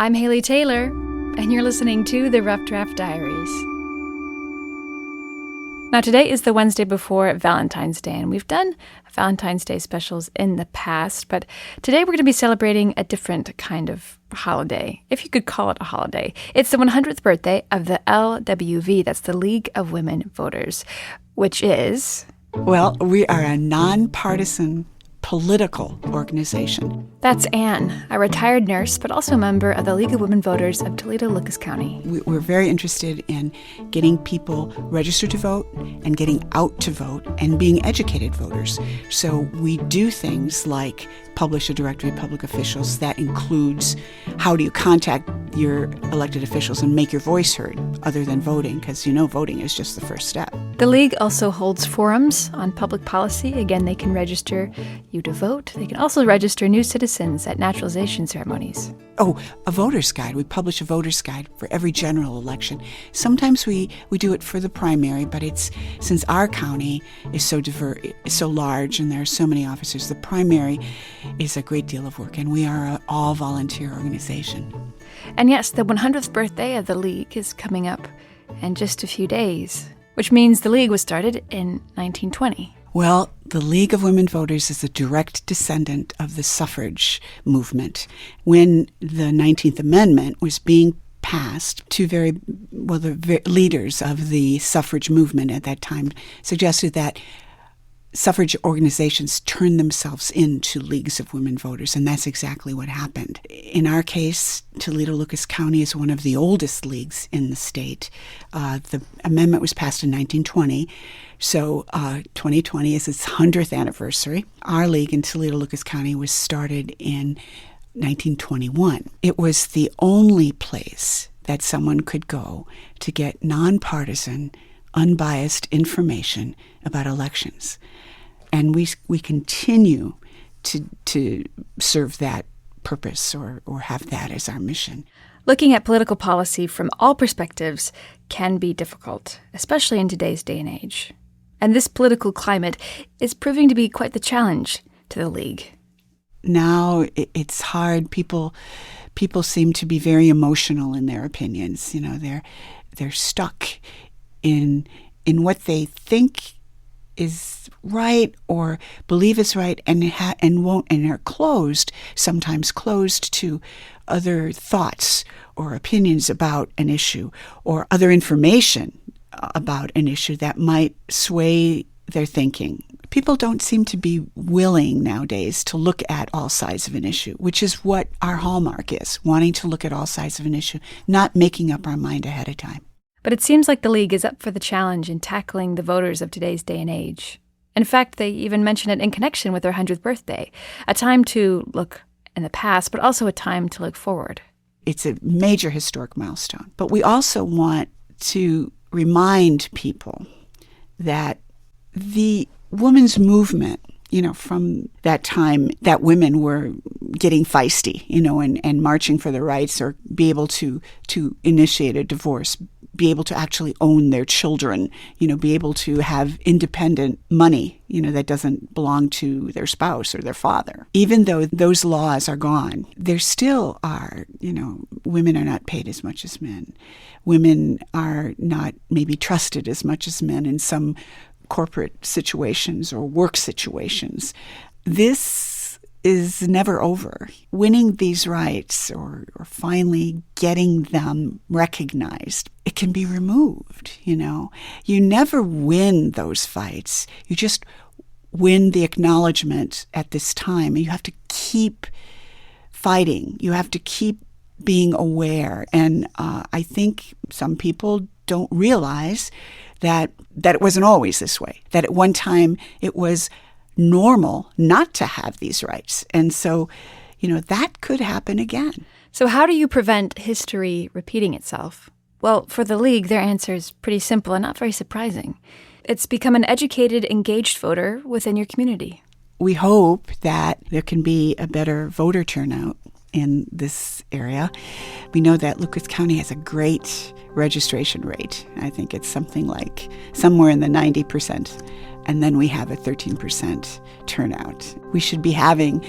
I'm Haley Taylor, and you're listening to the Rough Draft Diaries. Now, today is the Wednesday before Valentine's Day, and we've done Valentine's Day specials in the past, but today we're going to be celebrating a different kind of holiday, if you could call it a holiday. It's the 100th birthday of the LWV, that's the League of Women Voters, which is... Well, we are a nonpartisan political organization. That's Anne, a retired nurse, but also a member of the League of Women Voters of Toledo, Lucas County. We're very interested in getting people registered to vote and getting out to vote and being educated voters. So we do things like publish a directory of public officials. That includes how do you contact your elected officials and make your voice heard other than voting, because voting is just the first step. The League also holds forums on public policy. Again, they can register you to vote. They can also register new citizens at naturalization ceremonies. Oh, a voter's guide. We publish a voter's guide for every general election. Sometimes we do it for the primary, but it's since our county is so diverse, so large, and there are so many officers, the primary is a great deal of work, and we are an all-volunteer organization. And yes, the 100th birthday of the League is coming up in just a few days, which means the League was started in 1920. Well, the League of Women Voters is a direct descendant of the suffrage movement. When the 19th Amendment was being passed, the leaders of the suffrage movement at that time suggested that suffrage organizations turn themselves into leagues of women voters, and that's exactly what happened. In our case, Toledo Lucas County is one of the oldest leagues in the state. The amendment was passed in 1920, so 2020 is its 100th anniversary. Our league in Toledo Lucas County was started in 1921. It was the only place that someone could go to get nonpartisan, unbiased information about elections. And we continue to serve that purpose or have that as our mission. Looking at political policy from all perspectives can be difficult, especially in today's day and age. And this political climate is proving to be quite the challenge to the League. Now it's hard. People seem to be very emotional in their opinions. They're stuck in what they think is right or believe is right, and are sometimes closed to other thoughts or opinions about an issue or other information about an issue that might sway their thinking. People don't seem to be willing nowadays to look at all sides of an issue, which is what our hallmark is, wanting to look at all sides of an issue, not making up our mind ahead of time. But it seems like the League is up for the challenge in tackling the voters of today's day and age. In fact, they even mention it in connection with their 100th birthday, a time to look in the past, but also a time to look forward. It's a major historic milestone. But we also want to remind people that the women's movement, from that time that women were getting feisty, and marching for their rights or be able to initiate a divorce, be able to actually own their children, be able to have independent money, that doesn't belong to their spouse or their father. Even though those laws are gone, there still are, women are not paid as much as men. Women are not maybe trusted as much as men in some corporate situations or work situations. This is never over. Winning these rights or finally getting them recognized, it can be removed, You never win those fights. You just win the acknowledgement at this time. You have to keep fighting. You have to keep being aware. And I think some people don't realize that it wasn't always this way, that at one time it was normal not to have these rights. And so, that could happen again. So how do you prevent history repeating itself? Well, for the League, their answer is pretty simple and not very surprising. It's become an educated, engaged voter within your community. We hope that there can be a better voter turnout in this area. We know that Lucas County has a great registration rate. I think it's something like somewhere in the 90%. And then we have a 13% turnout. We should be having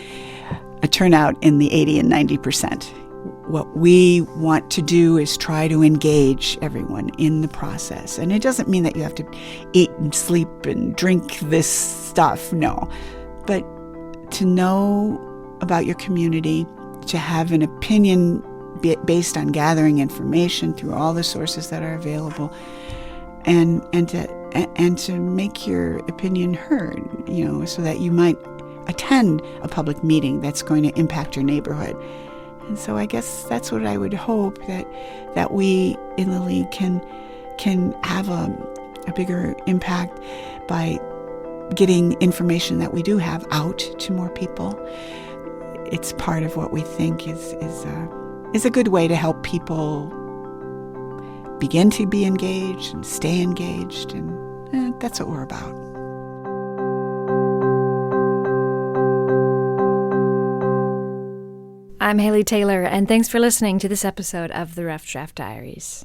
a turnout in the 80 and 90%. what we want to do is try to engage everyone in the process. And it doesn't mean that you have to eat and sleep and drink this stuff, no. But to know about your community, to have an opinion based on gathering information through all the sources that are available, and to make your opinion heard, so that you might attend a public meeting that's going to impact your neighborhood. And so I guess that's what I would hope, that we in the League can have a bigger impact by getting information that we do have out to more people. It's part of what we think is a good way to help people begin to be engaged and stay engaged, and that's what we're about. I'm Haley Taylor, and thanks for listening to this episode of the Rough Draft Diaries.